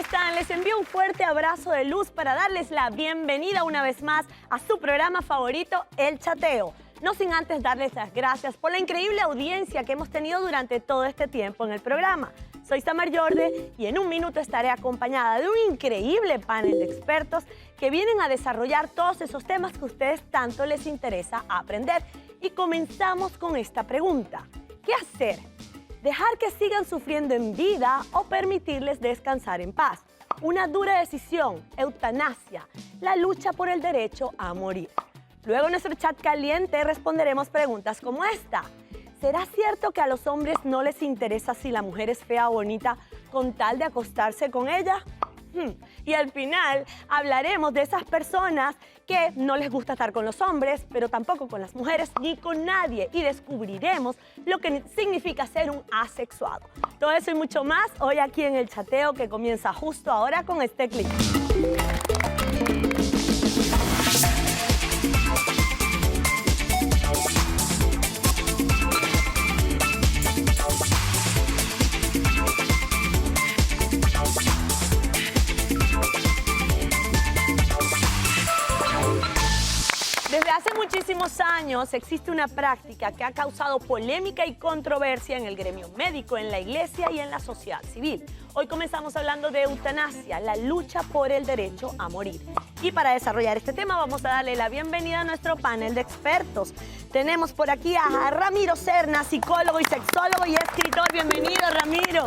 están? Les envío un fuerte abrazo de luz para darles la bienvenida una vez más a su programa favorito, El Chateo. No sin antes darles las gracias por la increíble audiencia que hemos tenido durante todo este tiempo en el programa. Soy Samar Yorde y en un minuto estaré acompañada de un increíble panel de expertos que vienen a desarrollar todos esos temas que a ustedes tanto les interesa aprender. Y comenzamos con esta pregunta. ¿Qué hacer? ¿Dejar que sigan sufriendo en vida o permitirles descansar en paz? Una dura decisión, eutanasia, la lucha por el derecho a morir. Luego en nuestro chat caliente responderemos preguntas como esta. ¿Será cierto que a los hombres no les interesa si la mujer es fea o bonita con tal de acostarse con ella? Y al final hablaremos de esas personas que no les gusta estar con los hombres, pero tampoco con las mujeres ni con nadie. Y descubriremos lo que significa ser un asexuado. Todo eso y mucho más hoy aquí en El Chateo, que comienza justo ahora con este clip. Desde hace muchísimos años existe una práctica que ha causado polémica y controversia en el gremio médico, en la iglesia y en la sociedad civil. Hoy comenzamos hablando de eutanasia, la lucha por el derecho a morir. Y para desarrollar este tema vamos a darle la bienvenida a nuestro panel de expertos. Tenemos por aquí a Ramiro Serna, psicólogo y sexólogo y escritor. Bienvenido, Ramiro.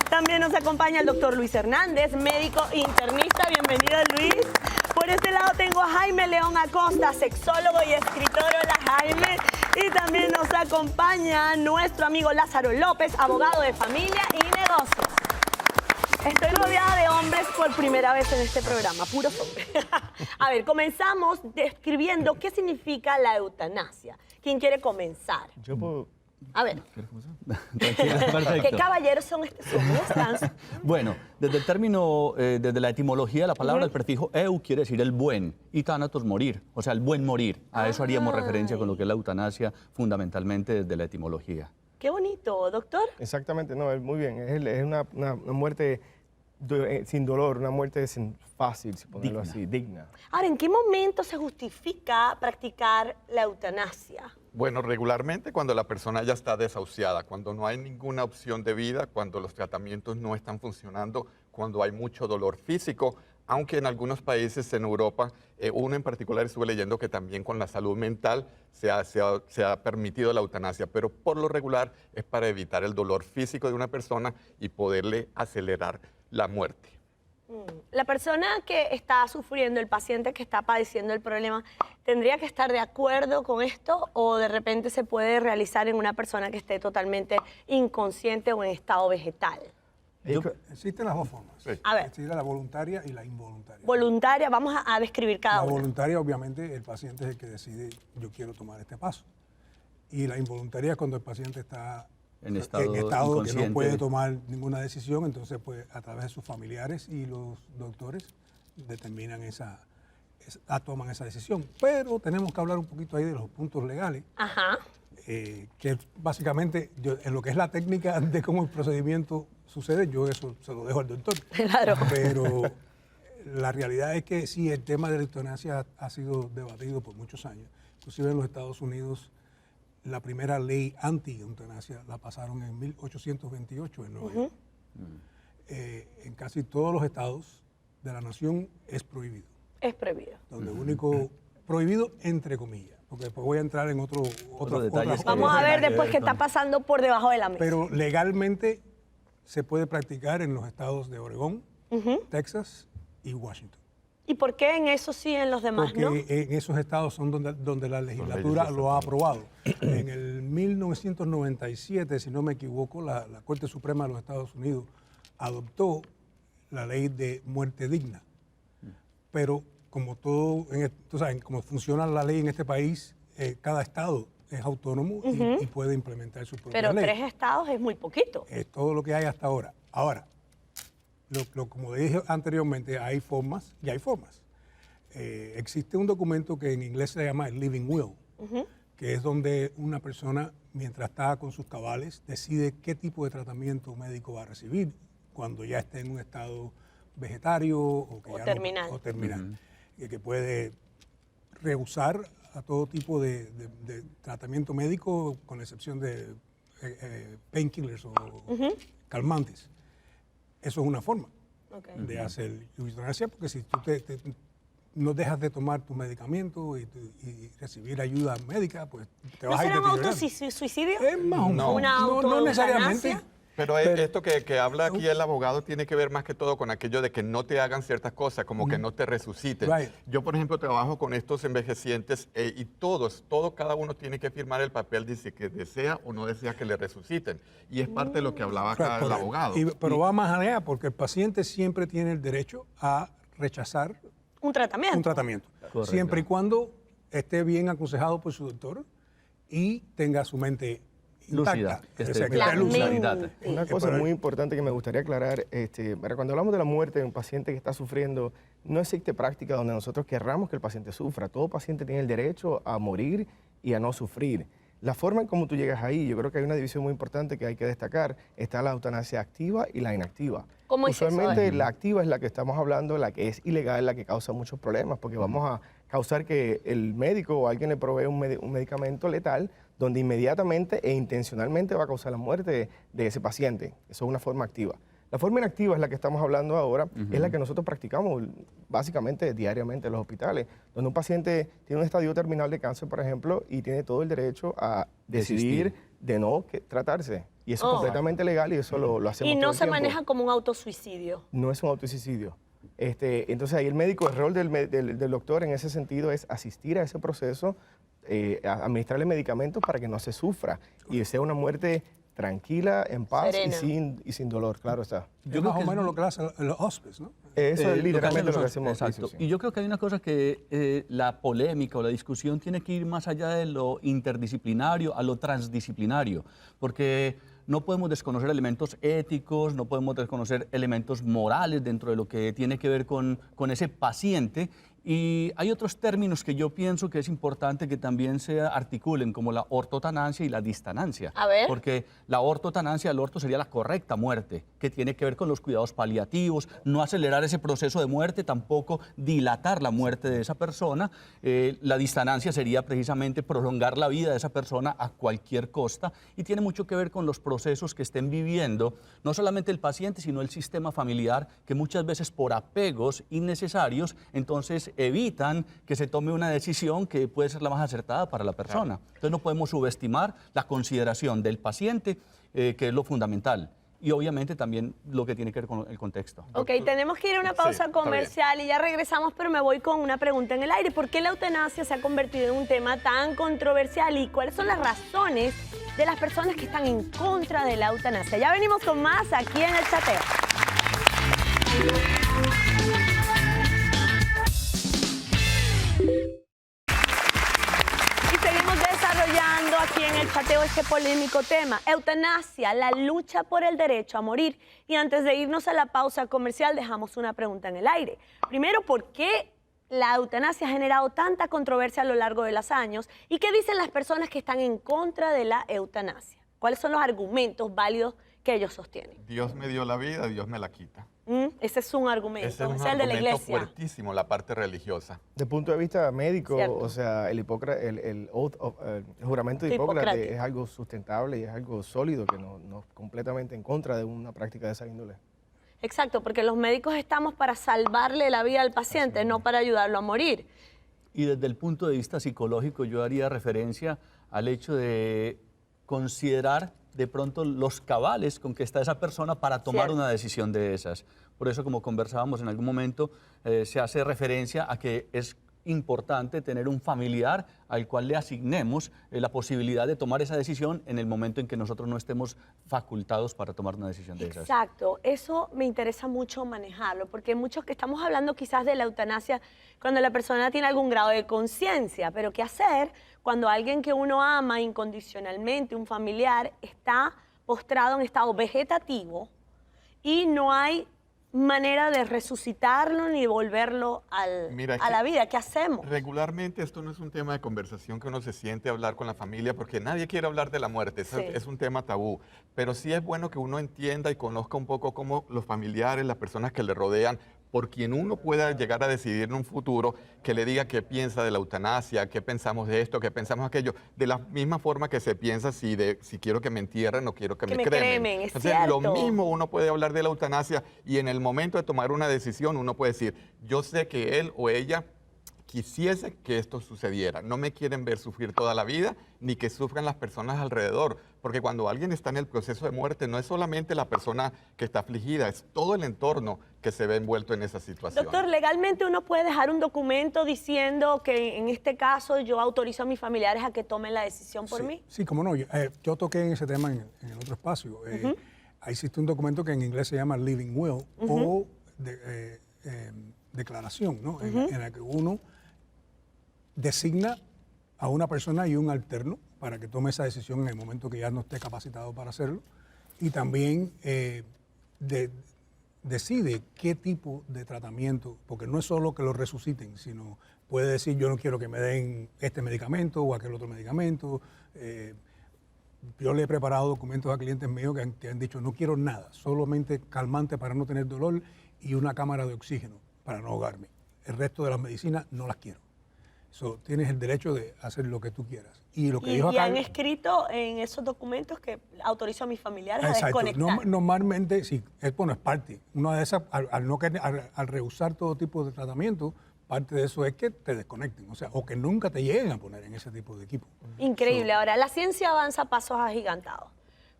También nos acompaña el doctor Luis Hernández, médico internista. Bienvenido, Luis. Por este lado tengo a Jaime León Acosta, sexólogo y escritor. Hola, Jaime. Y también nos acompaña nuestro amigo Lázaro López, abogado de familia y negocios. Estoy rodeada de hombres por primera vez en este programa, puros hombres. A ver, comenzamos describiendo qué significa la eutanasia. ¿Quién quiere comenzar? Yo puedo... A ver. Perfecto. ¿Qué caballeros son estos? Bueno, desde el término, desde la etimología de la palabra, el prefijo eu quiere decir el buen y thanatos morir, o sea, el buen morir. A eso haríamos referencia con lo que es la eutanasia, fundamentalmente desde la etimología. Qué bonito, doctor. Exactamente, no, muy bien. Es una muerte sin dolor, una muerte fácil, si ponerlo así, digna. Ahora, ¿en qué momento se justifica practicar la eutanasia? Bueno, regularmente cuando la persona ya está desahuciada, cuando no hay ninguna opción de vida, cuando los tratamientos no están funcionando, cuando hay mucho dolor físico, aunque en algunos países en Europa, uno en particular estuve leyendo que también con la salud mental se ha permitido la eutanasia, pero por lo regular es para evitar el dolor físico de una persona y poderle acelerar la muerte. La persona que está sufriendo, el paciente que está padeciendo el problema, ¿tendría que estar de acuerdo con esto o de repente se puede realizar en una persona que esté totalmente inconsciente o en estado vegetal? Existen las dos formas. Sí. A ver. Existe la voluntaria y la involuntaria. Voluntaria, vamos a describir cada La una. voluntaria, obviamente, el paciente es el que decide, yo quiero tomar este paso. Y la involuntaria es cuando el paciente está En estado que inconsciente. no puede tomar ninguna decisión, entonces pues a través de sus familiares y los doctores determinan toman esa decisión. Pero tenemos que hablar un poquito ahí de los puntos legales. Ajá. Que básicamente, en lo que es la técnica de cómo el procedimiento sucede, yo eso se lo dejo al doctor. Claro. Pero la realidad es que sí, el tema de la eutanasia ha sido debatido por muchos años. Inclusive en los Estados Unidos, la primera ley anti-eutanasia la pasaron en 1828 en Nueva York. En casi todos los estados de la nación es prohibido. Es prohibido. Donde único prohibido, entre comillas, porque después voy a entrar en otros detalles. Vamos a ver después qué está pasando por debajo de la mesa. Pero legalmente se puede practicar en los estados de Oregón, Texas y Washington. ¿Y por qué en eso sí, en los demás Porque no? en esos estados son donde la legislatura lo ha aprobado. En el 1997, si no me equivoco, la Corte Suprema de los Estados Unidos adoptó la ley de muerte digna. Pero como todo, tú sabes, como funciona la ley en este país, cada estado es autónomo y puede implementar su propia Pero ley. 3 estados es muy poquito. Es todo lo que hay hasta ahora. Ahora, como dije anteriormente, hay formas y hay formas. Existe un documento que en inglés se llama el Living Will, que es donde una persona, mientras está con sus cabales, decide qué tipo de tratamiento médico va a recibir cuando ya esté en un estado vegetario o que O ya terminal. o terminal, que puede rehusar a todo tipo de tratamiento médico, con excepción de painkillers o calmantes. Eso es una forma de hacer eutanasia, porque si tú no dejas de tomar tu medicamento y recibir ayuda médica, pues te ¿No vas a ir será un deteriorando. autosuicidio? Es más o menos. ¿Una No necesariamente. autoeutanasia? Pero esto que habla aquí el abogado tiene que ver más que todo con aquello de que no te hagan ciertas cosas, como que no te resuciten. Right. Yo, por ejemplo, trabajo con estos envejecientes y cada uno tiene que firmar el papel, dice que desea o no desea que le resuciten. Y es parte de lo que hablaba acá el Correcto. abogado. Pero va más allá, porque el paciente siempre tiene el derecho a rechazar Un tratamiento. un tratamiento, Correcto. siempre y cuando esté bien aconsejado por su doctor y tenga su mente Lúcida, intacta. que esté O sea, que La esté lúcida. claridad. Una cosa muy importante que me gustaría aclarar, cuando hablamos de la muerte de un paciente que está sufriendo, no existe práctica donde nosotros querramos que el paciente sufra. Todo paciente tiene el derecho a morir y a no sufrir. La forma en cómo tú llegas ahí, yo creo que hay una división muy importante que hay que destacar. Está la eutanasia activa y la inactiva. ¿Cómo es eso? Usualmente la activa es la que estamos hablando, la que es ilegal, la que causa muchos problemas, porque vamos a causar que el médico o alguien le provee un medicamento letal donde inmediatamente e intencionalmente va a causar la muerte de ese paciente. Eso es una forma activa. La forma inactiva es la que estamos hablando ahora, es la que nosotros practicamos básicamente diariamente en los hospitales, donde un paciente tiene un estadio terminal de cáncer, por ejemplo, y tiene todo el derecho a decidir de no tratarse. Y eso es completamente legal y eso lo hacemos Y todo no el se tiempo. maneja como un autosuicidio. No es un autosuicidio. Entonces ahí el médico, el rol del doctor en ese sentido es asistir a ese proceso, administrarle medicamentos para que no se sufra y sea una muerte tranquila, en paz y sin dolor, claro está. Es más o menos lo que hace el hospice, ¿no? Eso es Lo literalmente lo que hacen los- hacemos. Exacto. sí, sí. Y yo creo que hay una cosa que la polémica o la discusión tiene que ir más allá de lo interdisciplinario a lo transdisciplinario, porque no podemos desconocer elementos éticos, no podemos desconocer elementos morales dentro de lo que tiene que ver con ese paciente. Y hay otros términos que yo pienso que es importante que también se articulen, como la ortotanasia y la distanancia. A ver. Porque la ortotanasia, el orto sería la correcta muerte, que tiene que ver con los cuidados paliativos, no acelerar ese proceso de muerte, tampoco dilatar la muerte de esa persona. La distanancia sería precisamente prolongar la vida de esa persona a cualquier costa y tiene mucho que ver con los procesos que estén viviendo, no solamente el paciente, sino el sistema familiar, que muchas veces por apegos innecesarios, entonces evitan que se tome una decisión que puede ser la más acertada para la persona. Entonces no podemos subestimar la consideración del paciente, que es lo fundamental. Y obviamente también lo que tiene que ver con el contexto. Ok, tenemos que ir a una pausa está comercial y ya regresamos, pero me voy con una pregunta en el aire. ¿Por qué la eutanasia se ha convertido en un tema tan controversial y cuáles son las razones de las personas que están en contra de la eutanasia? Ya venimos con más aquí en El Chateo. Y seguimos desarrollando aquí en El Chateo este polémico tema, eutanasia, la lucha por el derecho a morir. Y antes de irnos a la pausa comercial, dejamos una pregunta en el aire. Primero, ¿por qué la eutanasia ha generado tanta controversia a lo largo de los años? ¿Y qué dicen las personas que están en contra de la eutanasia? ¿Cuáles son los argumentos válidos que ellos sostienen? Dios me dio la vida, Dios me la quita. Ese es un argumento, Ese es un es el de la argumento iglesia. fuertísimo, la parte religiosa. Desde el punto de vista médico, Cierto. o sea, el juramento de Hipócrates Hipocrático. es algo sustentable y es algo sólido que no es completamente en contra de una práctica de esa índole. Exacto, porque los médicos estamos para salvarle la vida al paciente, no para ayudarlo a morir. Y desde el punto de vista psicológico, yo haría referencia al hecho de considerar de pronto los cabales con que está esa persona para tomar Cierto. una decisión de esas. Por eso, como conversábamos en algún momento, se hace referencia a que es importante tener un familiar al cual le asignemos la posibilidad de tomar esa decisión en el momento en que nosotros no estemos facultados para tomar una decisión de esas. Exacto, eso me interesa mucho manejarlo, porque muchos que estamos hablando quizás de la eutanasia cuando la persona tiene algún grado de conciencia, pero ¿qué hacer cuando alguien que uno ama incondicionalmente, un familiar, está postrado en estado vegetativo y no hay manera de resucitarlo ni volverlo Mira, a la vida. ¿Qué hacemos? Regularmente esto no es un tema de conversación que uno se siente a hablar con la familia porque nadie quiere hablar de la muerte, Sí. es un tema tabú, pero sí es bueno que uno entienda y conozca un poco cómo los familiares, las personas que le rodean, por quien uno pueda llegar a decidir en un futuro, que le diga qué piensa de la eutanasia, qué pensamos de esto, qué pensamos de aquello, de la misma forma que se piensa si quiero que me entierren o quiero que me cremen. Es Entonces, cierto. lo mismo uno puede hablar de la eutanasia y en el momento de tomar una decisión uno puede decir, yo sé que él o ella quisiese que esto sucediera. No me quieren ver sufrir toda la vida, ni que sufran las personas alrededor. Porque cuando alguien está en el proceso de muerte, no es solamente la persona que está afligida, es todo el entorno que se ve envuelto en esa situación. Doctor, legalmente uno puede dejar un documento diciendo que en este caso yo autorizo a mis familiares a que tomen la decisión por mí. Sí, cómo no. Yo toqué en ese tema en el otro espacio. Ahí existe un documento que en inglés se llama Living Will o declaración, ¿no? En la que uno designa a una persona y un alterno para que tome esa decisión en el momento que ya no esté capacitado para hacerlo. Y también decide qué tipo de tratamiento, porque no es solo que lo resuciten, sino puede decir yo no quiero que me den este medicamento o aquel otro medicamento. Yo le he preparado documentos a clientes míos que han dicho no quiero nada, solamente calmante para no tener dolor y una cámara de oxígeno para no ahogarme. El resto de las medicinas no las quiero. Tienes el derecho de hacer lo que tú quieras. Y lo que dijo acá, han escrito en esos documentos que autorizo a mis familiares a exacto. desconectar. Normalmente, sí, es parte. Una de esas, al rehusar todo tipo de tratamiento, parte de eso es que te desconecten, o que nunca te lleguen a poner en ese tipo de equipo. Increíble. Ahora, la ciencia avanza a pasos agigantados.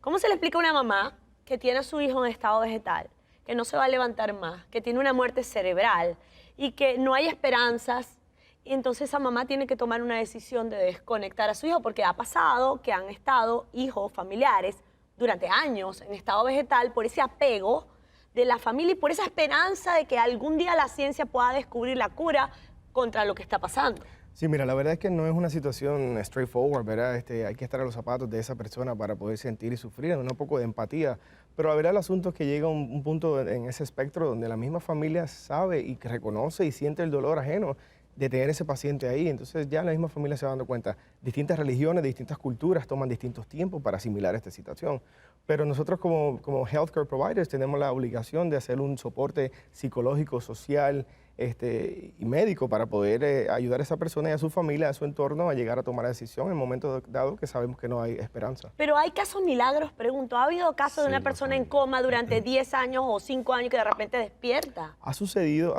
¿Cómo se le explica a una mamá que tiene a su hijo en estado vegetal, que no se va a levantar más, que tiene una muerte cerebral y que no hay esperanzas? Y entonces esa mamá tiene que tomar una decisión de desconectar a su hijo, porque ha pasado que han estado hijos, familiares, durante años en estado vegetal por ese apego de la familia y por esa esperanza de que algún día la ciencia pueda descubrir la cura contra lo que está pasando. Sí, mira, la verdad es que no es una situación straightforward, ¿verdad? Hay que estar a los zapatos de esa persona para poder sentir y sufrir, un poco de empatía. Pero la verdad el asunto es que llega un punto en ese espectro donde la misma familia sabe y que reconoce y siente el dolor ajeno de tener ese paciente ahí. Entonces ya la misma familia se va dando cuenta. Distintas religiones, distintas culturas toman distintos tiempos para asimilar esta situación. Pero nosotros como healthcare providers tenemos la obligación de hacer un soporte psicológico, social y médico para poder ayudar a esa persona y a su familia, a su entorno, a llegar a tomar la decisión en el momento dado que sabemos que no hay esperanza. Pero hay casos milagros, pregunto. ¿Ha habido casos de una persona en coma durante 10 años o 5 años que de repente despierta? Ha sucedido,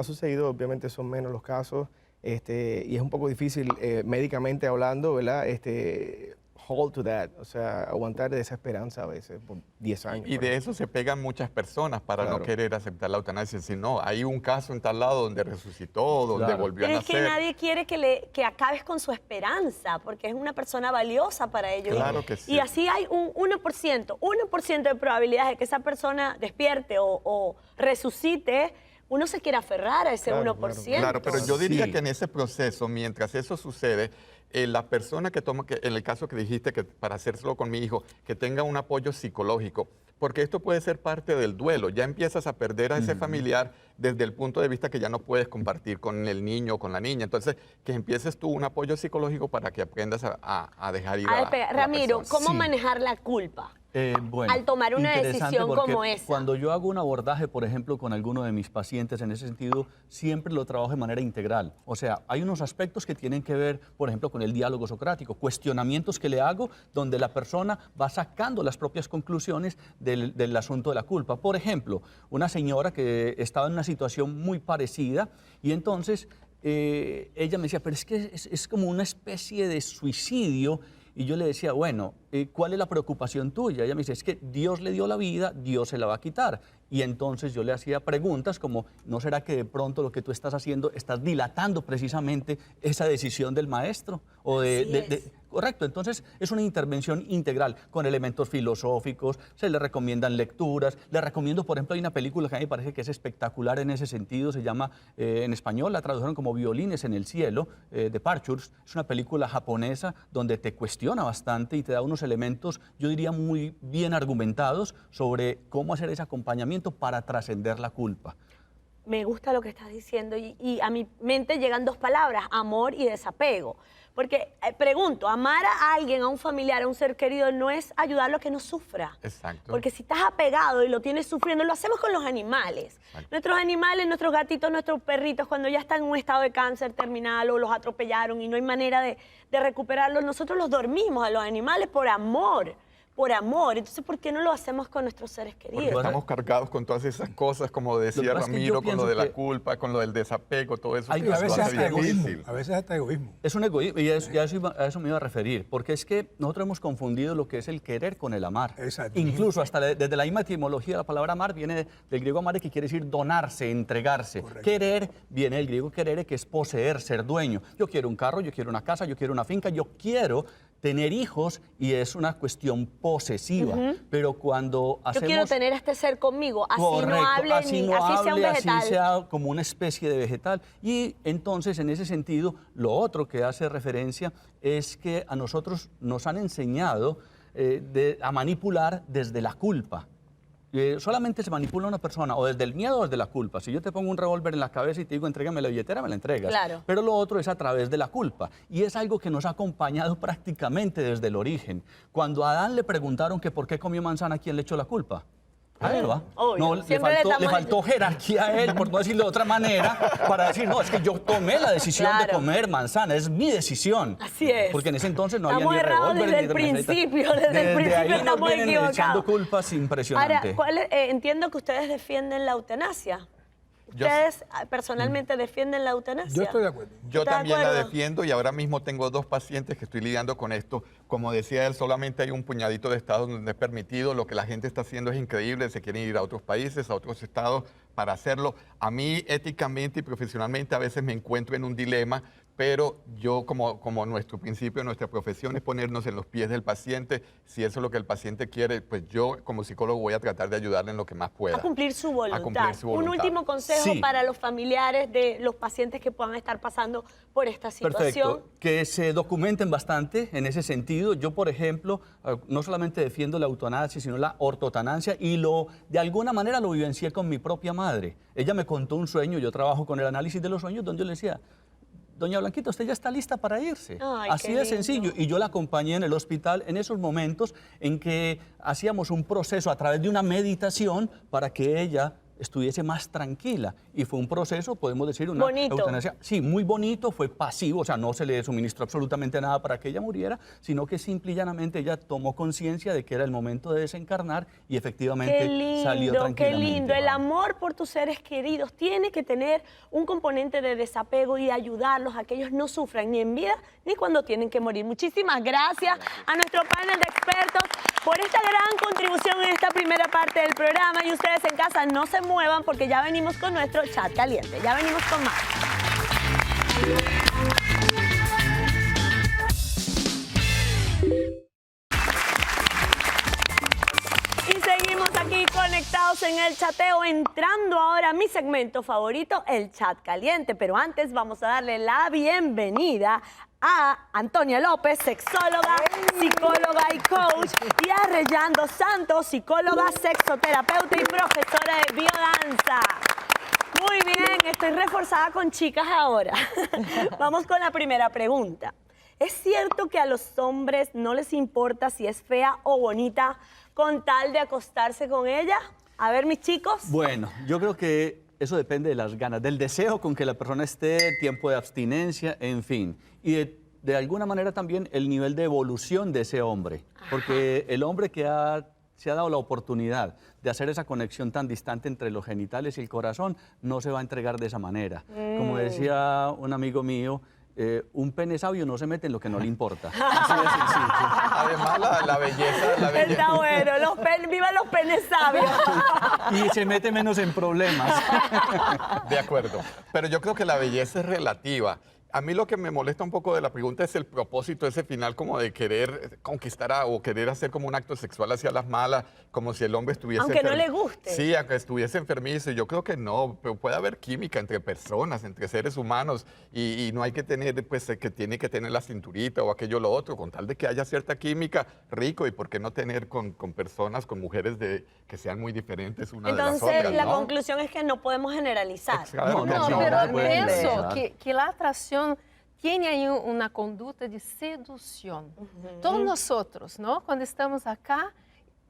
obviamente son menos los casos. Y es un poco difícil médicamente hablando, ¿verdad? Hold to that, o sea, aguantar de esa esperanza a veces por 10 años. Y de eso se pegan muchas personas para Claro. no querer aceptar la eutanasia. Si no, hay un caso en tal lado donde resucitó, donde Claro. volvió Pero a es que nacer. nadie quiere que acabes con su esperanza, porque es una persona valiosa para ellos. Claro que sí. Y así hay un 1% de probabilidades de que esa persona despierte o resucite. Uno se quiere aferrar a ese Claro, 1%. Claro, pero yo diría Sí. que en ese proceso, mientras eso sucede, la persona que toma, en el caso que dijiste, que para hacérselo con mi hijo, que tenga un apoyo psicológico, porque esto puede ser parte del duelo. Ya empiezas a perder a ese familiar desde el punto de vista que ya no puedes compartir con el niño o con la niña. Entonces, que empieces tú un apoyo psicológico para que aprendas a dejar ir a la Ramiro, persona. ¿cómo Sí. manejar la culpa? Bueno, Al tomar una interesante decisión porque como esa. Cuando yo hago un abordaje, por ejemplo, con alguno de mis pacientes en ese sentido, siempre lo trabajo de manera integral. O sea, hay unos aspectos que tienen que ver, por ejemplo, con el diálogo socrático, cuestionamientos que le hago donde la persona va sacando las propias conclusiones del asunto de la culpa. Por ejemplo, una señora que estaba en una situación muy parecida y entonces ella me decía, pero es que es como una especie de suicidio. Y yo le decía, bueno, ¿cuál es la preocupación tuya? Ella me dice, es que Dios le dio la vida, Dios se la va a quitar. Y entonces yo le hacía preguntas como, ¿no será que de pronto lo que tú estás haciendo, estás dilatando precisamente esa decisión del maestro? Correcto, entonces es una intervención integral con elementos filosóficos, se le recomiendan lecturas, le recomiendo, por ejemplo, hay una película que a mí me parece que es espectacular en ese sentido, se llama, en español la tradujeron como Violines en el cielo, Departures, es una película japonesa donde te cuestiona bastante y te da unos elementos, yo diría, muy bien argumentados sobre cómo hacer ese acompañamiento tratamiento para trascender la culpa. Me gusta lo que estás diciendo y a mi mente llegan dos palabras, amor y desapego. Porque, pregunto, amar a alguien, a un familiar, a un ser querido, no es ayudarlo a que no sufra. Exacto. Porque si estás apegado y lo tienes sufriendo, lo hacemos con los animales. Exacto. Nuestros animales, nuestros gatitos, nuestros perritos, cuando ya están en un estado de cáncer terminal o los atropellaron y no hay manera de recuperarlos, nosotros los dormimos a los animales por amor. Por amor. Entonces, ¿por qué no lo hacemos con nuestros seres queridos? Porque estamos cargados con todas esas cosas, como decía Ramiro, con lo de la culpa, con lo del desapego, todo eso. Hay Y a veces lo hace hasta egoísmo. difícil. A veces hasta egoísmo. Es un egoísmo, y a eso me iba a referir, porque es que nosotros hemos confundido lo que es el querer con el amar. Exacto. Incluso hasta desde la misma etimología, la palabra amar viene del griego amare, que quiere decir donarse, entregarse. Correcto. Querer viene del griego querere, que es poseer, ser dueño. Yo quiero un carro, yo quiero una casa, yo quiero una finca, yo quiero tener hijos, y es una cuestión posesiva. Pero cuando Yo hacemos... quiero tener a este ser conmigo, así Correcto, no hable, así ni, no así sea un hable, vegetal. así sea como una especie de vegetal. Y entonces, en ese sentido, lo otro que hace referencia es que a nosotros nos han enseñado a manipular desde la culpa. Solamente se manipula una persona o desde el miedo o desde la culpa. Si yo te pongo un revólver en la cabeza y te digo, entrégame la billetera, me la entregas. Claro. Pero lo otro es a través de la culpa. Y es algo que nos ha acompañado prácticamente desde el origen. Cuando a Adán le preguntaron que por qué comió manzana, ¿quién le echó la culpa? A Eva. Obvio. No, le Siempre le faltó jerarquía a él, por no decirlo de otra manera, para decir, no, es que yo tomé la decisión de Claro. comer manzana, es mi decisión. Así es. Porque en ese entonces no había Estamos ni errados revólver desde ni el metralleta. principio, desde el principio ahí nos estamos vienen equivocados. echando culpas impresionantes. Ahora, entiendo que ustedes defienden la eutanasia. Yo- ¿Ustedes personalmente defienden la eutanasia? Yo estoy de acuerdo. Yo ¿Está de también la acuerdo? defiendo y ahora mismo tengo 2 pacientes que estoy lidiando con esto. Como decía él, solamente hay un puñadito de estados donde es permitido. Lo que la gente está haciendo es increíble. Se quieren ir a otros países, a otros estados para hacerlo. A mí, éticamente y profesionalmente, a veces me encuentro en un dilema, pero yo, como nuestro principio, nuestra profesión es ponernos en los pies del paciente. Si eso es lo que el paciente quiere, pues yo como psicólogo voy a tratar de ayudarle en lo que más pueda. A cumplir su voluntad. A cumplir su Un voluntad. último consejo Sí. para los familiares de los pacientes que puedan estar pasando por esta situación. Perfecto. Que se documenten bastante en ese sentido. Yo, por ejemplo, no solamente defiendo la eutanasia, sino la ortotanasia, y de alguna manera lo vivencié con mi propia madre. Ella me contó un sueño, yo trabajo con el análisis de los sueños, donde yo le decía, doña Blanquita, usted ya está lista para irse. Ay, Así qué de lindo. sencillo. Y yo la acompañé en el hospital en esos momentos en que hacíamos un proceso a través de una meditación para que ella estuviese más tranquila. Y fue un proceso, podemos decir, una Bonito. eutanasia. Sí, muy bonito, fue pasivo, o sea, no se le suministró absolutamente nada para que ella muriera, sino que simple y llanamente ella tomó conciencia de que era el momento de desencarnar y efectivamente Qué salió lindo, qué tranquilamente. lindo. El amor por tus seres queridos tiene que tener un componente de desapego y ayudarlos a que ellos no sufran ni en vida ni cuando tienen que morir. Muchísimas gracias a nuestro panel de expertos por esta gran contribución en esta primera parte del programa. Y ustedes en casa no se muevan porque ya venimos con nuestro chat caliente. Ya venimos con más. Y seguimos aquí conectados en el chateo, entrando ahora a mi segmento favorito, el chat caliente. Pero antes vamos a darle la bienvenida a Antonia López, sexóloga, psicóloga y coach, y a Reyando Santos, psicóloga, sexoterapeuta y profesora de biodanza. Muy bien, estoy reforzada con chicas ahora. Vamos con la primera pregunta. ¿Es cierto que a los hombres no les importa si es fea o bonita con tal de acostarse con ella? A ver, mis chicos. Bueno, yo creo que eso depende de las ganas, del deseo con que la persona esté, tiempo de abstinencia, en fin. Y de alguna manera también el nivel de evolución de ese hombre. Porque el hombre que se ha dado la oportunidad de hacer esa conexión tan distante entre los genitales y el corazón, no se va a entregar de esa manera. Como decía un amigo mío, un pene sabio no se mete en lo que no le importa. Así de sencillo. Además, la belleza... Está bueno, viva los penes sabios. Y se mete menos en problemas. De acuerdo. Pero yo creo que la belleza es relativa. A mí lo que me molesta un poco de la pregunta es el propósito ese final como de querer conquistar o querer hacer como un acto sexual hacia las malas, como si el hombre estuviese... Aunque no le guste. Sí, aunque estuviese enfermizo. Yo creo que no, pero puede haber química entre personas, entre seres humanos y no hay que tener, pues, que tiene que tener la cinturita o aquello o lo otro, con tal de que haya cierta química, rico, y por qué no tener con personas, con mujeres que sean muy diferentes una de las Entonces, otras, la ¿no? conclusión es que no podemos generalizar. Claro que No, no. pero puede pienso ser. que la atracción tiene ahí una conducta de seducción. Todos nosotros, ¿no? Cuando estamos acá,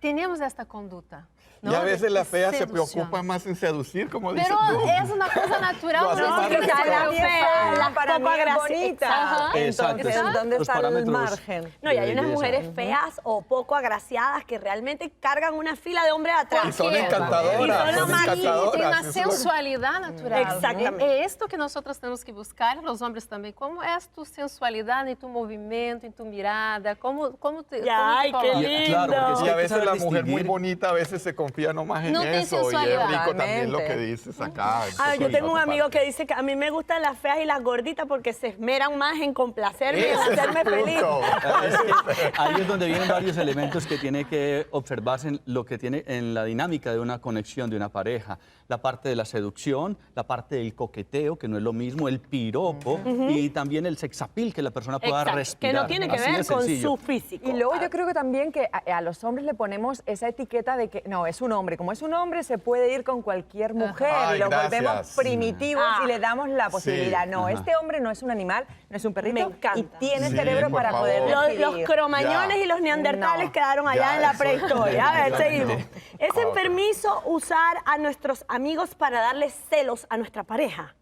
tenemos esta conducta. ¿no? Y a veces la De fea se seducción. preocupa más en seducir, como dices Pero tú. es una cosa natural. Lo hace no más es que rico. se la preocupa. fea, la para mí poco es graciosa. bonita. Ajá. Exacto. Entonces, ¿dónde Los está el parámetros margen? No, y hay de unas belleza. mujeres feas o poco agraciadas que realmente cargan una fila de hombres atrás. Y son Cualquiera. encantadoras, Y son lo son más- Tem encantadoras. una eso es lo- sensualidad natural. Exactamente. É esto que nosotros tenemos que buscar, los hombres también. ¿Cómo es tu sensualidad en tu movimiento, en tu mirada? ¿Cómo te Ya, ay, qué colocas? lindo. Claro, porque sí Y a hay que veces saber la mujer muy distinguir. bonita a veces se confía nomás en No tiene eso. Y es sensualidad. rico también lo que Totalmente. dices acá. A ver, yo Eso, tengo un esa amigo parte. que dice que a mí me gustan las feas y las gorditas porque se esmeran más en complacerme y en Ese es el hacerme feliz. punto. Es que ahí es donde vienen varios elementos que tiene que observarse en lo que tiene en la dinámica de una conexión de una pareja. La parte de la seducción, la parte del coqueteo, que no es lo mismo, el piropo y también el sexapil, que la persona pueda Exacto, respirar. que no tiene que Así de ver con sencillo. su físico. Y luego yo creo que también que a los hombres le ponemos esa etiqueta de que no, es un hombre. Como es un hombre, se puede ir con cualquier mujer Ay, y los gracias. volvemos primitivos Ah. y le damos la posibilidad. Sí. No, este hombre no es un animal, no es un perrito Me encanta. y tiene Sí, cerebro por para poder favor. Los decidir. cromañones Ya. y los neandertales No. quedaron allá Ya, en la eso- prehistoria. A ver, Exactamente. seguimos. ¿Es enfermizo usar a nuestros amigos para darles celos a nuestra pareja?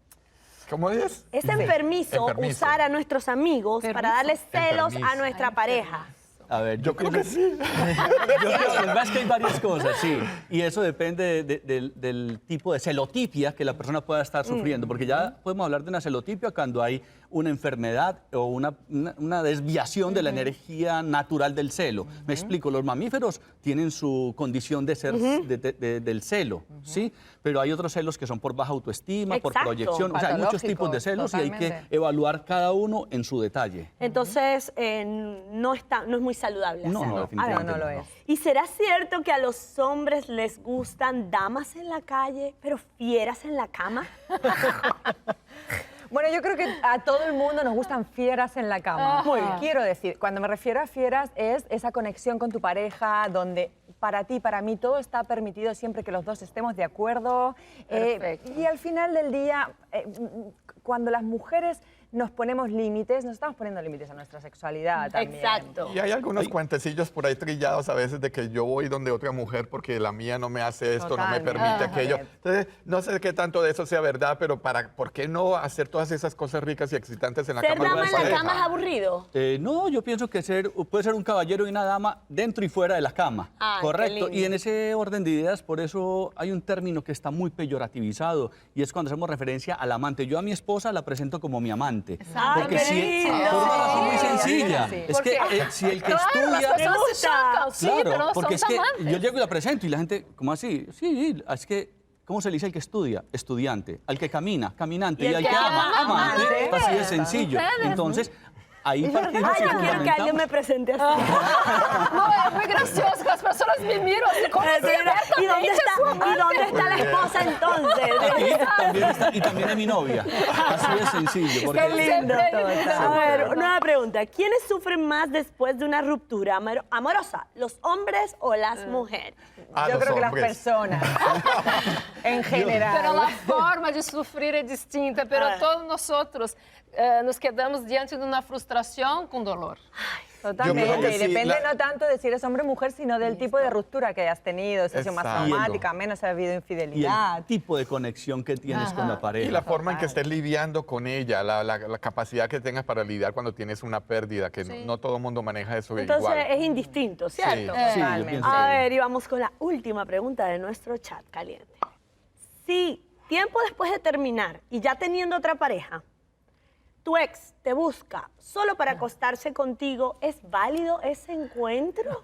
¿Cómo es? ¿Es enfermizo Enfermizo. usar a nuestros amigos para Permiso. darles celos a Enfermizo. nuestra pareja? A ver, Yo creo que sí. Yo creo que es que hay varias cosas, sí. Y eso depende del tipo de celotipia que la persona pueda estar sufriendo. Porque ya podemos hablar de una celotipia cuando hay una enfermedad o una desviación de la energía natural del celo. Me explico, los mamíferos tienen su condición de ser del celo, ¿sí? Pero hay otros celos que son por baja autoestima, por Exacto. proyección. O sea, hay muchos tipos de celos y hay que Totalmente. evaluar cada uno en su detalle. Entonces, no es muy saludable No, hacerlo. no, definitivamente no lo es. ¿Y será cierto que a los hombres les gustan damas en la calle, pero fieras en la cama? Bueno, yo creo que a todo el mundo nos gustan fieras en la cama. Muy bien. Quiero decir, cuando me refiero a fieras es esa conexión con tu pareja donde para ti, para mí, todo está permitido siempre que los dos estemos de acuerdo. Perfecto. Y al final del día, cuando las mujeres nos ponemos límites, nos estamos poniendo límites a nuestra sexualidad también. Exacto. Y hay algunos cuentecillos por ahí trillados a veces de que yo voy donde otra mujer porque la mía no me hace esto, no me Totalmente. permite Ah, aquello. bien. Entonces, no sé qué tanto de eso sea verdad, pero ¿por qué no hacer todas esas cosas ricas y excitantes en la ¿Ser cama? de dama una en la pareja? cama es aburrido? No, yo pienso que puede ser un caballero y una dama dentro y fuera de la cama. Ay, qué Correcto. lindo. Y en ese orden de ideas, por eso hay un término que está muy peyorativizado y es cuando hacemos referencia al amante. Yo a mi esposa la presento como mi amante. Ay, qué lindo. por una razón muy Sí, sencilla. sí. Es que Porque- si el que Claro, las estudia... personas se gusta. chocan, sí, pero Claro, no porque es son que amantes. yo llego y la presento y la gente, ¿cómo así? Sí, es que, ¿cómo se le dice al que estudia? Estudiante. Al que camina, caminante. Y Y el al que que ama, ama, amante. amante. Así de sencillo. Ustedes. Entonces, ahí partimos Ay, y yo quiero que alguien fundamentamos. me presente así. No, es muy gracioso que las personas me miran así como si ¿Y dónde está la esposa entonces? Y también es mi novia. Así de sencillo. Porque Qué lindo. Siempre. A ver, nueva pregunta. ¿Quiénes sufren más después de una ruptura amorosa? ¿Los hombres o las mujeres? Ah, Yo los creo que las hombres. personas, en general. Pero la forma de sufrir es distinta, pero Ah. todos nosotros nos quedamos diante de una frustración con dolor. Totalmente. Yo creo que Y sí, depende la- no tanto de si eres hombre o mujer, sino del tipo de ruptura que hayas tenido, si ha sido más Exacto. traumática, menos si ha habido y infidelidad. el tipo de conexión que tienes con la pareja. Y la forma en que estés lidiando con ella, la capacidad que tengas para lidiar cuando tienes una pérdida, que no todo el mundo maneja eso Entonces igual. es indistinto, ¿cierto? Sí, yo Totalmente. pienso A que- ver, y vamos con la última pregunta de nuestro chat caliente. Si tiempo después de terminar y ya teniendo otra pareja, tu ex te busca solo para acostarse contigo, ¿es válido ese encuentro?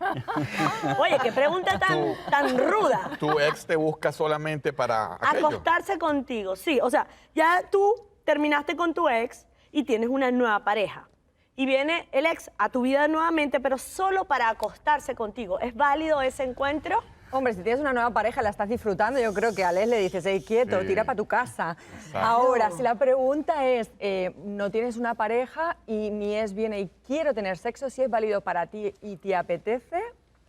Oye, qué pregunta tan ruda. Tu ex te busca solamente para aquello. Acostarse contigo, sí. O sea, ya tú terminaste con tu ex y tienes una nueva pareja. Y viene el ex a tu vida nuevamente, pero solo para acostarse contigo. ¿Es válido ese encuentro? Hombre, si tienes una nueva pareja, la estás disfrutando, yo creo que a Les le dices, hey, quieto, Sí. tira para tu casa. Exacto. Ahora, si la pregunta es, no tienes una pareja y mi ex viene y quiero tener sexo, si es válido para ti y te apetece,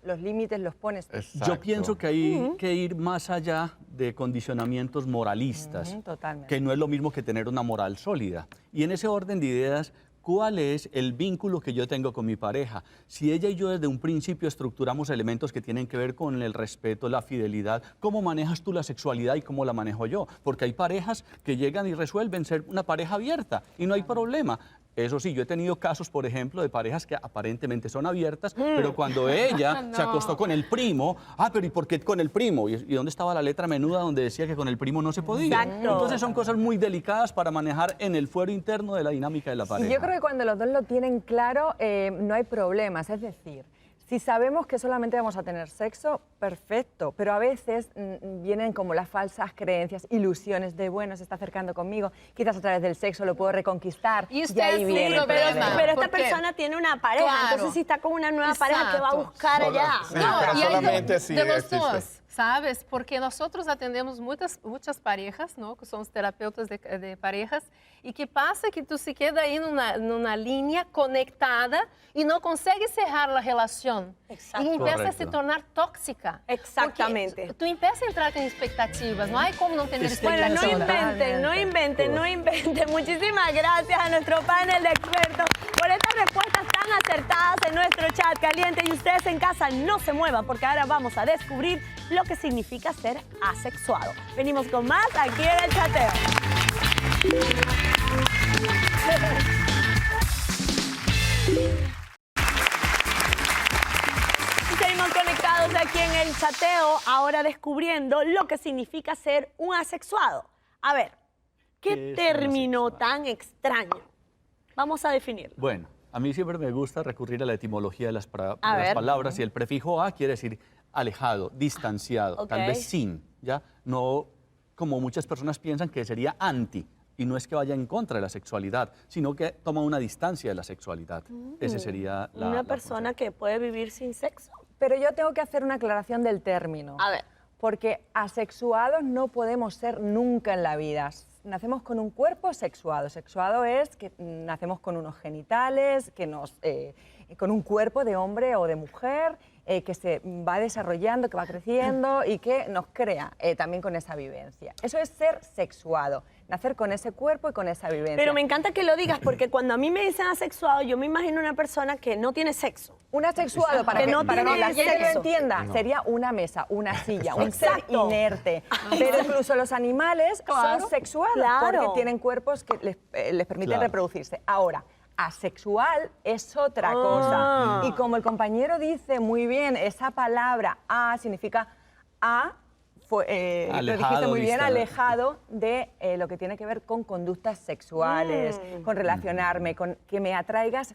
los límites los pones. Exacto. Yo pienso que hay que ir más allá de condicionamientos moralistas, Totalmente. que no es lo mismo que tener una moral sólida. Y en ese orden de ideas, ¿cuál es el vínculo que yo tengo con mi pareja? Si ella y yo desde un principio estructuramos elementos que tienen que ver con el respeto, la fidelidad, ¿cómo manejas tú la sexualidad y cómo la manejo yo? Porque hay parejas que llegan y resuelven ser una pareja abierta y no hay problema. Eso sí, yo he tenido casos, por ejemplo, de parejas que aparentemente son abiertas, pero cuando ella se acostó con el primo, pero ¿y por qué con el primo? ¿Y dónde estaba la letra menuda donde decía que con el primo no se podía? Exacto. Entonces son cosas muy delicadas para manejar en el fuero interno de la dinámica de la pareja. Y yo creo que cuando los dos lo tienen claro, no hay problemas. Es decir, si sabemos que solamente vamos a tener sexo, perfecto. Pero a veces vienen como las falsas creencias, ilusiones de, bueno, se está acercando conmigo, quizás a través del sexo lo puedo reconquistar. Y Y usted ahí sí, viene el pero- problema. Pero esta porque- persona tiene una pareja, Claro. entonces si está con una nueva pareja, ¿qué va a Exacto. buscar allá? Sí, pero y hay solamente si de los existe. dos, ¿sabes? Porque nosotros atendemos muchas parejas, ¿no? Que somos terapeutas de parejas. ¿Y qué pasa? Que tú se queda ahí en una línea conectada y no consigues cerrar la relación. Exacto. Y empieza a Correcto. se tornar tóxica. Exactamente. Porque tú empiezas a entrar en expectativas. No hay como no tener Es que Bueno, no expectativas. inventen. Muchísimas gracias a nuestro panel de expertos por estas respuestas tan acertadas en nuestro chat caliente. Y ustedes en casa no se muevan porque ahora vamos a descubrir lo que significa ser asexuado. Venimos con más aquí en El Chateo. Seguimos conectados aquí en El Chateo, ahora descubriendo lo que significa ser un asexuado. A ver, ¿qué ¿Qué es un término asexuado? tan extraño? Vamos a definirlo. Bueno, a mí siempre me gusta recurrir a la etimología de las, A de las ver. palabras y el prefijo a quiere decir alejado, distanciado, Ok. tal vez sin, ¿ya? No como muchas personas piensan que sería anti, y no es que vaya en contra de la sexualidad, sino que toma una distancia de la sexualidad. Ese sería la... Una la persona que puede vivir sin sexo. Pero yo tengo que hacer una aclaración del término. A ver. Porque asexuados no podemos ser nunca en la vida. Nacemos con un cuerpo sexuado. Sexuado es que nacemos con unos genitales, con un cuerpo de hombre o de mujer, que se va desarrollando, que va creciendo y que nos crea también con esa vivencia. Eso es ser sexuado, nacer con ese cuerpo y con esa vivencia. Pero me encanta que lo digas porque cuando a mí me dicen asexuado, yo me imagino una persona que no tiene sexo. Un asexuado, para Que que, no para que tiene la gente lo sexo. entienda, sería una mesa, una silla, un ser Exacto. inerte. Pero incluso los animales Claro. son sexuados Claro. porque tienen cuerpos que les permiten Claro. reproducirse. Ahora, asexual es otra Ah. cosa. Y como el compañero dice muy bien, esa palabra significa lo dijiste Alejado, muy bien, distante. alejado de lo que tiene que ver con conductas sexuales, con relacionarme, con que me atraigas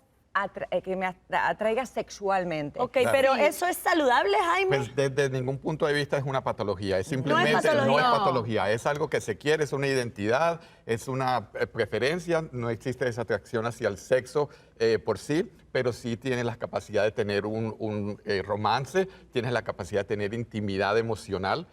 sexualmente. Ok, pero ¿eso es saludable, Jaime? Pues desde ningún punto de vista es una patología, es simplemente patología. no es patología, es algo que se quiere, es una identidad, es una preferencia, no existe esa atracción hacia el sexo por sí, pero sí tienes la capacidad de tener un romance, tienes la capacidad de tener intimidad emocional,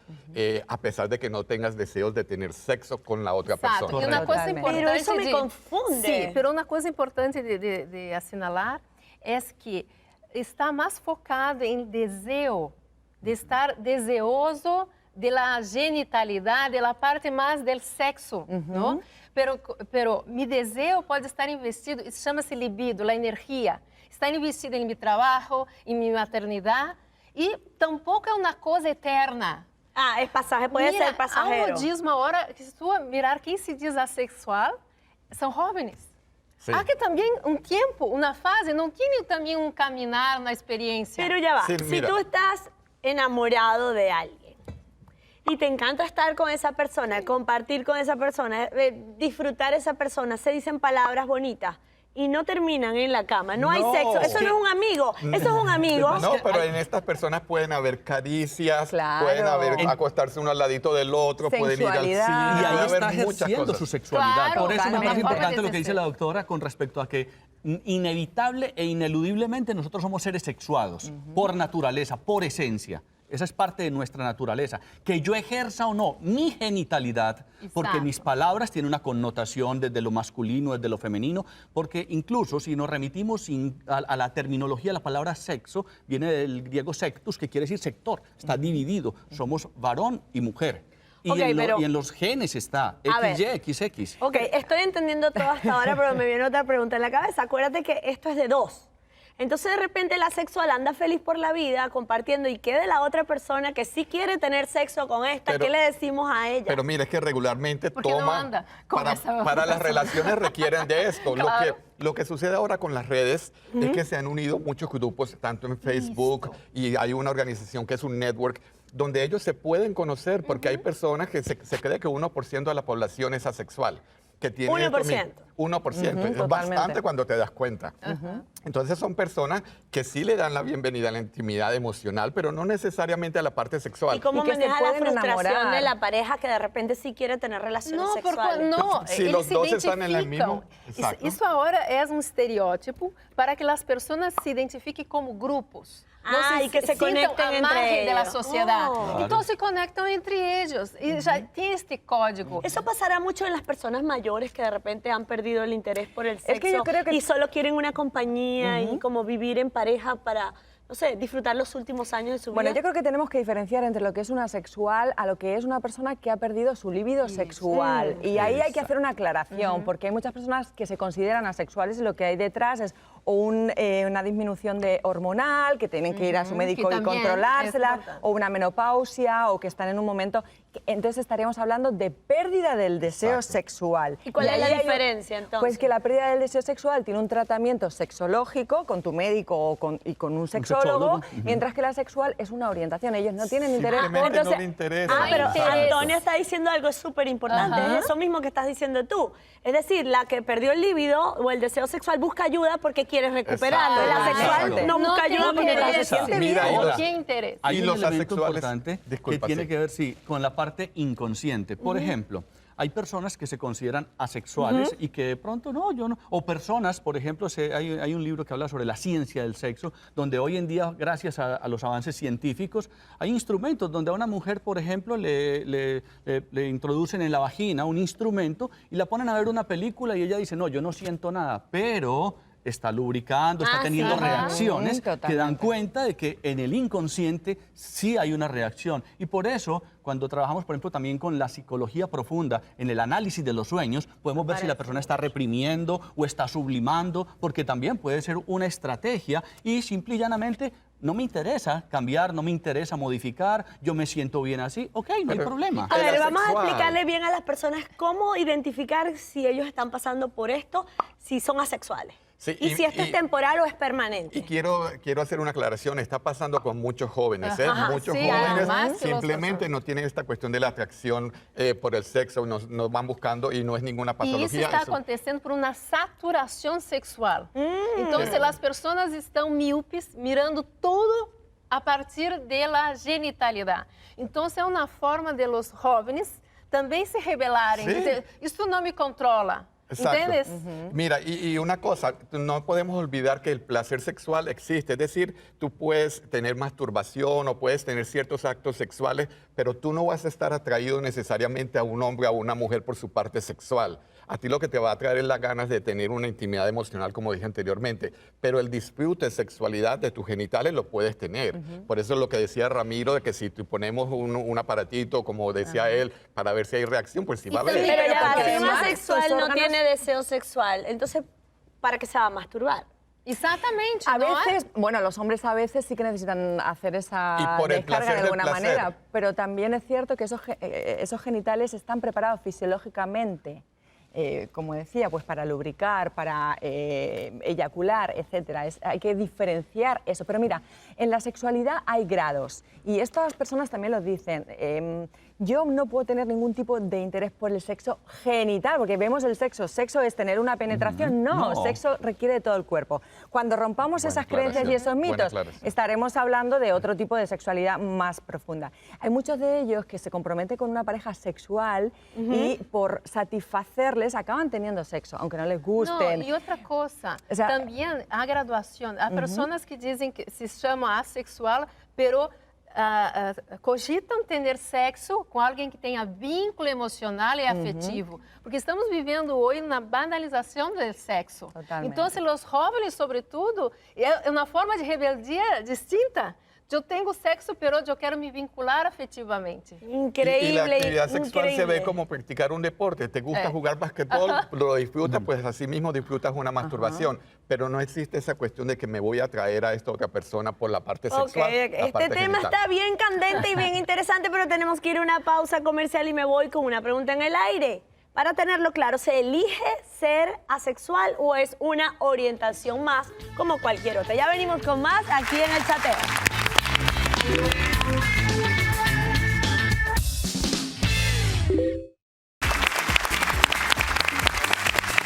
a pesar de que no tengas deseos de tener sexo con la otra Exacto. persona. E uma coisa Totalmente. importante Pero isso me de- confunde. Sim, pero uma coisa importante de assinalar é que está mais focado em desejo, de estar deseoso de la genitalidade, de la parte mais del sexo, não? Pero mi deseo pode estar investido, isso chama-se libido, a energia. Está investido em meu trabalho, em minha maternidade, e tampouco é uma coisa eterna. Ah, es pasaje, puede Mira, ser pasajero. há um modismo agora, que se tu mirar quem se diz assexual, são jovens. Sí. Há que também um tempo, uma fase, não tinha também um caminhar na experiência. Pero ya va, Sí, si mira. tú estás enamorado de alguien y te encanta estar con esa persona, compartir con esa persona, disfrutar esa persona, se dicen palabras bonitas y no terminan en la cama. No hay No. sexo. Eso no es un amigo. Eso es un amigo. No, pero en estas personas pueden haber caricias, Claro. pueden haber acostarse uno al ladito del otro, pueden ir al cine, Sensualidad. Y ahí puede está haber muchas ejerciendo cosas. su sexualidad. Claro, Por eso me totalmente. parece importante lo que Forma de dice la doctora con respecto a que inevitable e ineludiblemente nosotros somos seres sexuados, por naturaleza, por esencia. Esa es parte de nuestra naturaleza. Que yo ejerza o no mi genitalidad, porque Exacto. mis palabras tienen una connotación desde lo masculino, desde lo femenino, porque incluso si nos remitimos a la terminología, la palabra sexo viene del griego sectus, que quiere decir sector, está dividido, somos varón y mujer. Y, Ok, pero- y en los genes está A ver. XY, XX. Ok, estoy entendiendo todo hasta ahora, pero me viene otra pregunta en la cabeza. Acuérdate que esto es de dos. Entonces, de repente, la sexual anda feliz por la vida, compartiendo, y qué de la otra persona que sí quiere tener sexo con esta, Pero- ¿qué le decimos a ella? Pero mira, es que regularmente ¿Por qué no toma... anda con esa para las persona? relaciones requieren de esto. Claro. Lo que sucede ahora con las redes es que se han unido muchos grupos, tanto en Facebook, y hay una organización que es un network, donde ellos se pueden conocer, porque hay personas que se cree que 1% de la población es asexual. Que tiene 1%. 1%. Es totalmente. bastante cuando te das cuenta. Entonces son personas que sí le dan la bienvenida a la intimidad emocional, pero no necesariamente a la parte sexual. ¿Y cómo Y que se maneja la pueden frustración enamorar. de la pareja que de repente sí quiere tener relaciones Não, porque sexuales? não, Se eles los se dos estão no identificam. mesmo- Exato. Isso agora é estereótipo para que as pessoas se identifiquem como grupos. Ah, e que se sintam conectem a entre margem da ellos. sociedade. Oh. Então se conectam entre eles. E já tem este código. Eso pasará mucho en las personas mayores que de repente han perdido el interés por el sexo que yo creo que- y solo quieren una compañía y como vivir en pareja para, no sé, disfrutar los últimos años de su Bueno, vida. yo creo que tenemos que diferenciar entre lo que es una sexual a lo que es una persona que ha perdido su libido sexual. Y ahí hay que hacer una aclaración, porque hay muchas personas que se consideran asexuales y lo que hay detrás es o una disminución de hormonal, que tienen que ir a su médico que y también es controlársela, importante. o una menopausia, o que están en un momento... Entonces estaríamos hablando de pérdida del deseo sexual. ¿Y cuál es la ahí hay un- diferencia, entonces? Pues que la pérdida del deseo sexual tiene un tratamiento sexológico con tu médico y con un sexólogo, sexólogo, mientras que la sexual es una orientación. Ellos no tienen interés. Simplemente no le interesa. Ah, pero interés. Antonia está diciendo algo súper importante. Ajá. Es eso mismo que estás diciendo tú. Es decir, la que perdió el líbido o el deseo sexual busca ayuda porque quiere recuperarlo. Exacto. La sexual Exacto. no busca tem ayuda porque interés. se siente Mira, bien. y Ahora, ¿Qué interés? Hay Y un los elemento asexuales- importante Disculpa, que tiene sí. que ver, sí, con la parte inconsciente. Por ejemplo, hay personas que se consideran asexuales y que de pronto no, yo no. O personas, por ejemplo, hay un libro que habla sobre la ciencia del sexo, donde hoy en día, gracias a los avances científicos, hay instrumentos donde a una mujer, por ejemplo, le introducen en la vagina un instrumento y la ponen a ver una película y ella dice, no, yo no siento nada, pero está lubricando, está Ah, teniendo sí. reacciones que dan Totalmente. cuenta de que en el inconsciente sí hay una reacción. Y por eso, cuando trabajamos, por ejemplo, también con la psicología profunda, en el análisis de los sueños, podemos ver si la persona está reprimiendo o está sublimando, porque también puede ser una estrategia y simple y llanamente no me interesa cambiar, no me interesa modificar, yo me siento bien así, ok, no hay Pero- problema. A ver, El vamos a asexual. explicarle bien a las personas cómo identificar si ellos están pasando por esto, si son asexuales. Sí, y si esto es temporal o es permanente. Y quiero hacer una aclaración, está pasando con muchos jóvenes, ¿eh? Ajá, Muchos sí, además jóvenes que los simplemente personas. no tienen esta cuestión de la atracción por el sexo, nos van buscando y no es ninguna E patología. isso está eso- acontecendo por uma saturação sexual. Então, se as pessoas estão míopes, mirando tudo a partir da genitalidade. Então, é uma forma de los jóvenes também se rebelarem, Sí. dizer, isso não me controla. Exacto. ¿Entiendes? Mira, y una cosa, no podemos olvidar que el placer sexual existe. Es decir, tú puedes tener masturbación o puedes tener ciertos actos sexuales, pero tú no vas a estar atraído necesariamente a un hombre o a una mujer por su parte sexual. A ti lo que te va a traer es las ganas de tener una intimidad emocional, como dije anteriormente. Pero el disfrute de sexualidad de tus genitales lo puedes tener. Por eso es lo que decía Ramiro, de que si te ponemos un aparatito, como decía él, para ver si hay reacción, pues sí va a haber. Pero ya, porque si un además asexual tus no órganos- tiene deseo sexual, entonces, ¿para qué se va a masturbar? Exatamente. A não é? veces, bueno, los hombres a veces sí que necesitan hacer esa Y por el descarga placer de del alguna placer. manera, pero también es cierto que esos genitales están preparados fisiológicamente, como decía, pues para lubricar, para eyacular, etcétera. Hay que diferenciar eso. Pero mira, en la sexualidad hay grados y estas personas también lo dicen. yo no puedo tener ningún tipo de interés por el sexo genital, porque vemos el sexo. Sexo es tener una penetración. No, sexo requiere de todo el cuerpo. Cuando rompamos esas creencias y esos mitos, estaremos hablando de otro tipo de sexualidad más profunda. Hay muchos de ellos que se comprometen con una pareja sexual y por satisfacerles acaban teniendo sexo, aunque no les gusten. No, y otra cosa, O sea, también a graduación. Hay personas que dicen que se llama asexual, pero cogitam tener sexo com alguém que tenha vínculo emocional e afetivo, porque estamos vivendo hoje na banalização do sexo. Totalmente. Então, os jovens, sobretudo, é uma forma de rebeldia distinta. Eu tenho sexo, pero eu quero me vincular afetivamente. Increíble, Y la actividad sexual se increíble. ve como practicar un deporte. Te gusta jugar basquetbol, lo disfrutas, pues así mismo disfrutas una masturbación. Pero no existe esa cuestión de que me voy a atraer a esta otra persona por la parte sexual. la Este parte tema genital. está bien candente y bien interesante, pero tenemos que ir a una pausa comercial y me voy con una pregunta en el aire. Para tenerlo claro, ¿se elige ser asexual o es una orientación más como cualquier otra? Ya venimos con más aquí en El Chateo.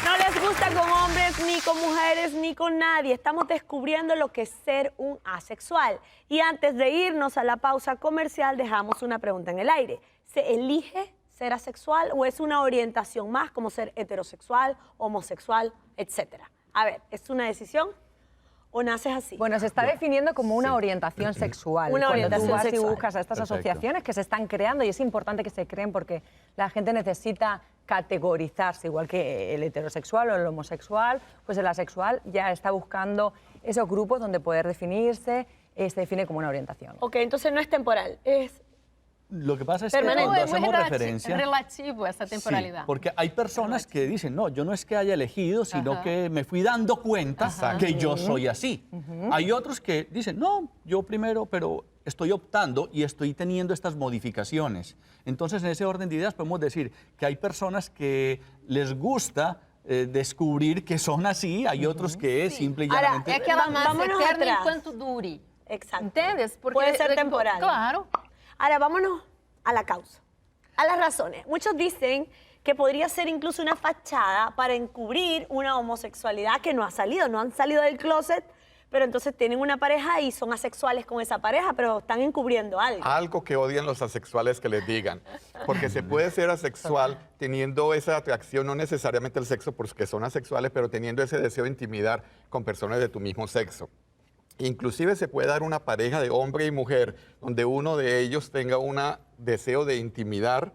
No les gusta con hombres, ni con mujeres, ni con nadie. Estamos descubriendo lo que es ser un asexual. Y antes de irnos a la pausa comercial, dejamos una pregunta en el aire. ¿Se elige ser asexual o es una orientación más como ser heterosexual, homosexual, etcétera? A ver, ¿es una decisión o naces así? Bueno, se está definiendo como una orientación sexual. Una Cuando orientación tú vas sexual. y buscas a estas Perfecto. asociaciones que se están creando, y es importante que se creen porque la gente necesita categorizarse, igual que el heterosexual o el homosexual, pues el asexual ya está buscando esos grupos donde poder definirse, se define como una orientación. Ok, entonces no es temporal, es... Lo que pasa es que Permanente. cuando Es muy hacemos referencia... relativo esa temporalidad. Sí, porque hay personas que dicen, no, yo no es que haya elegido, sino que me fui dando cuenta que yo soy así. Hay otros que dicen, no, yo primero, pero estoy optando y estoy teniendo estas modificaciones. Entonces, en ese orden de ideas podemos decir que hay personas que les gusta descubrir que son así, hay otros que simple y Ahora, llanamente... É aquela massa Vámonos eterna atrás. enquanto dure. Exacto. ¿Entendes? Porque Puede ser temporal. Claro. Ahora vámonos a la causa, a las razones. Muchos dicen que podría ser incluso una fachada para encubrir una homosexualidad que no ha salido, no han salido del closet, pero entonces tienen una pareja y son asexuales con esa pareja, pero están encubriendo algo. Algo que odian los asexuales que les digan. Porque se puede ser asexual teniendo esa atracción, no necesariamente el sexo porque son asexuales, pero teniendo ese deseo de intimidar con personas de tu mismo sexo. Inclusive se puede dar una pareja de hombre y mujer donde uno de ellos tenga un deseo de intimidar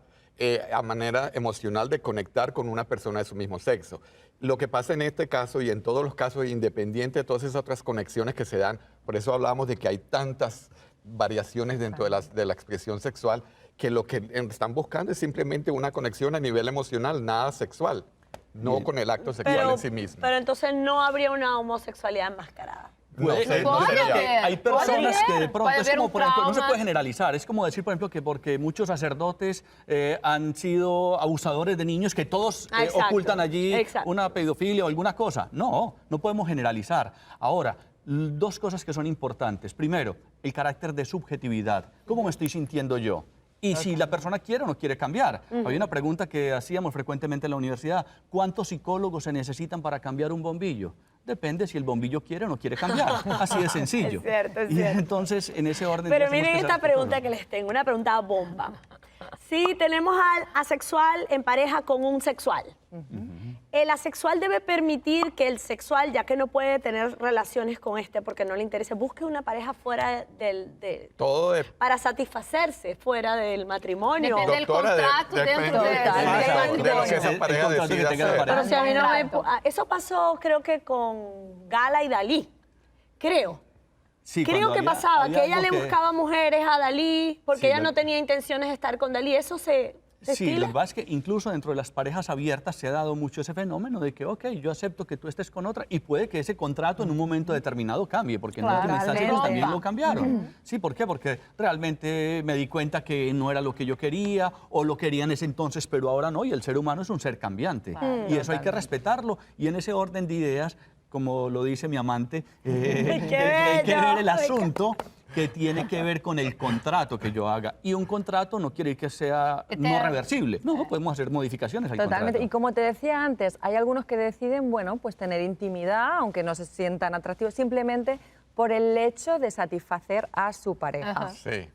a manera emocional, de conectar con una persona de su mismo sexo. Lo que pasa en este caso y en todos los casos, independiente de todas esas otras conexiones que se dan, por eso hablamos de que hay tantas variaciones dentro de la expresión sexual, que lo que están buscando es simplemente una conexión a nivel emocional, nada sexual, no con el acto sexual en sí mismo. Pero entonces no habría una homosexualidad enmascarada. No sé, no Puede sé ya. haber. Hay personas Puede que de haber. pronto, Puede es haber como un por ejemplo, no se trauma. puede generalizar, es como decir, por ejemplo, que porque muchos sacerdotes han sido abusadores de niños, que todos Exacto, ocultan allí exacto. una pedofilia o alguna cosa. No, no podemos generalizar. Ahora, dos cosas que son importantes. Primero, el carácter de subjetividad. ¿Cómo me estoy sintiendo yo? Y si la persona quiere o no quiere cambiar. Había una pregunta que hacíamos frecuentemente en la universidad. ¿Cuántos psicólogos se necesitan para cambiar un bombillo? Depende si el bombillo quiere o no quiere cambiar. Así de sencillo. Es cierto, es Y cierto. entonces, en ese orden... Pero tenemos miren que esta ser pregunta respetuosos. que les tengo, una pregunta bomba. Si tenemos al asexual en pareja con un sexual, el asexual debe permitir que el sexual, ya que no puede tener relaciones con este porque no le interesa, busque una pareja fuera Todo de para satisfacerse fuera del matrimonio. Depende del Doctora, contrato dentro depende de de lo que esa El pareja contrato que decida tenga la hacer. pareja. Pero si a mí no me... Contrato. Eso pasó creo que con Gala y Dalí, creo. Sí, Creo cuando que había- pasaba, había que ella algo le que- buscaba mujeres a Dalí porque Sí, ella lo- no tenía intenciones de estar con Dalí. Eso se Sí, estila. lo que pasa es que incluso dentro de las parejas abiertas se ha dado mucho ese fenómeno de que, ok, yo acepto que tú estés con otra y puede que ese contrato en un momento determinado cambie, porque en otras instancias Totalmente. también lo cambiaron. Sí, ¿por qué? Porque realmente me di cuenta que no era lo que yo quería o lo quería en ese entonces, pero ahora no, y el ser humano es un ser cambiante. Y eso hay que respetarlo. Y en ese orden de ideas, como lo dice mi amante, hay que ver el bello! asunto que tiene que ver con el contrato que yo haga. Y un contrato no quiere decir que sea no Eterno. reversible. No, podemos hacer modificaciones al Totalmente. contrato. Y como te decía antes, hay algunos que deciden, bueno, pues tener intimidad, aunque no se sientan atractivos, simplemente por el hecho de satisfacer a su pareja. Ajá. Sí.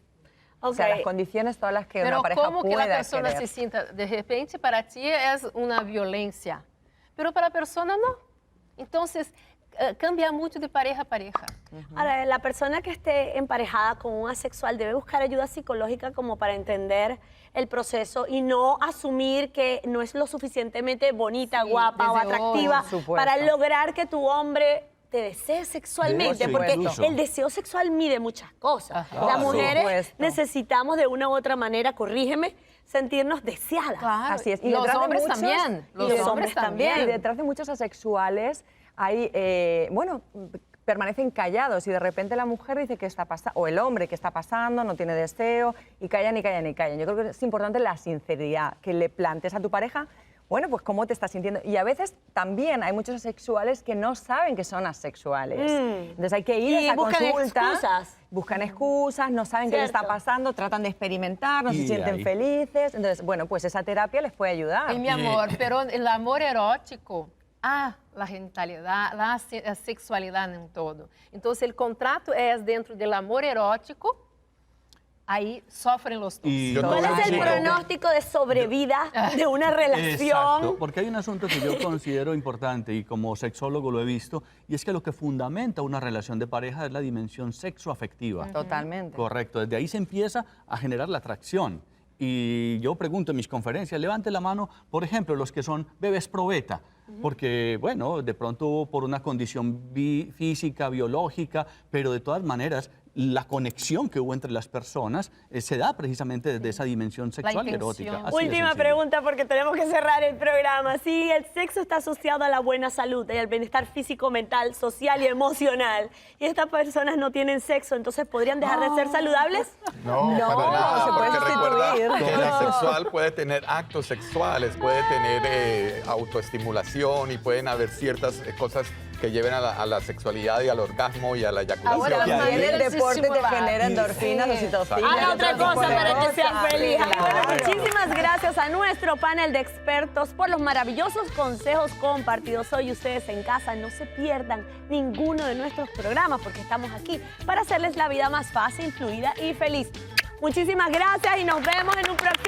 O sea, Ok. las condiciones todas las que Pero una pareja como que la pueda persona querer. se sienta, de repente para ti es una violencia, pero para la persona no. Entonces, cambia mucho de pareja a pareja. Ahora, la persona que esté emparejada con un asexual debe buscar ayuda psicológica como para entender el proceso y no asumir que no es lo suficientemente bonita, Sí, guapa o desde hoy, atractiva por supuesto. para lograr que tu hombre te desee sexualmente, Por porque supuesto. el deseo sexual mide muchas cosas. Ajá. Las Por mujeres supuesto. necesitamos de una u otra manera, corrígeme, sentirnos deseadas. Claro. Así es. Y los detrás de hombres muchos- también. y los hombres también. Y detrás de muchos asexuales hay, bueno, permanecen callados y de repente la mujer dice que está pasando, o el hombre que está pasando, no tiene deseo, y callan y callan y callan. Yo creo que es importante la sinceridad, que le plantes a tu pareja, bueno, pues cómo te estás sintiendo. Y a veces también hay muchos asexuales que no saben que son asexuales. Entonces hay que ir a Y esa buscan consulta. excusas. Buscan excusas, no saben qué les está Cierto. pasando, tratan de experimentar, no se Y sienten ahí. felices. Entonces, bueno, pues esa terapia les puede ayudar. Y mi amor, pero el amor erótico, la genitalidad, la sexualidad en todo. Entonces, el contrato es dentro del amor erótico, ahí sufren los dos. Y Yo ¿Cuál no es el sé. pronóstico de sobrevida de una relación? Exacto, porque hay un asunto que yo considero importante y como sexólogo lo he visto, y es que lo que fundamenta una relación de pareja es la dimensión sexoafectiva. Totalmente. Correcto, desde ahí se empieza a generar la atracción. Y yo pregunto en mis conferencias, levante la mano, por ejemplo, los que son bebés pro beta, porque, bueno, de pronto por una condición física, biológica, pero de todas maneras, la conexión que hubo entre las personas se da precisamente desde esa dimensión sexual y intención. erótica. Así de Última sencillo. pregunta porque tenemos que cerrar el programa. Sí, el sexo está asociado a la buena salud y al bienestar físico, mental, social y emocional. Y estas personas no tienen sexo, entonces ¿podrían dejar de ser saludables? No, No, para nada. se puede porque recuerda sustituir. que el asexual puede tener actos sexuales, puede tener autoestimulación y pueden haber ciertas cosas que lleven a la sexualidad y al orgasmo y a la eyaculación. Ahora, También el maneras de deporte te estimular. genera endorfinas, Sí. oxitocina. Haga otra otro tipo cosa de para que sea cosas. feliz. Sí, Bueno, claro. muchísimas gracias a nuestro panel de expertos por los maravillosos consejos compartidos hoy. Ustedes en casa no se pierdan ninguno de nuestros programas porque estamos aquí para hacerles la vida más fácil, fluida y feliz. Muchísimas gracias y nos vemos en un próximo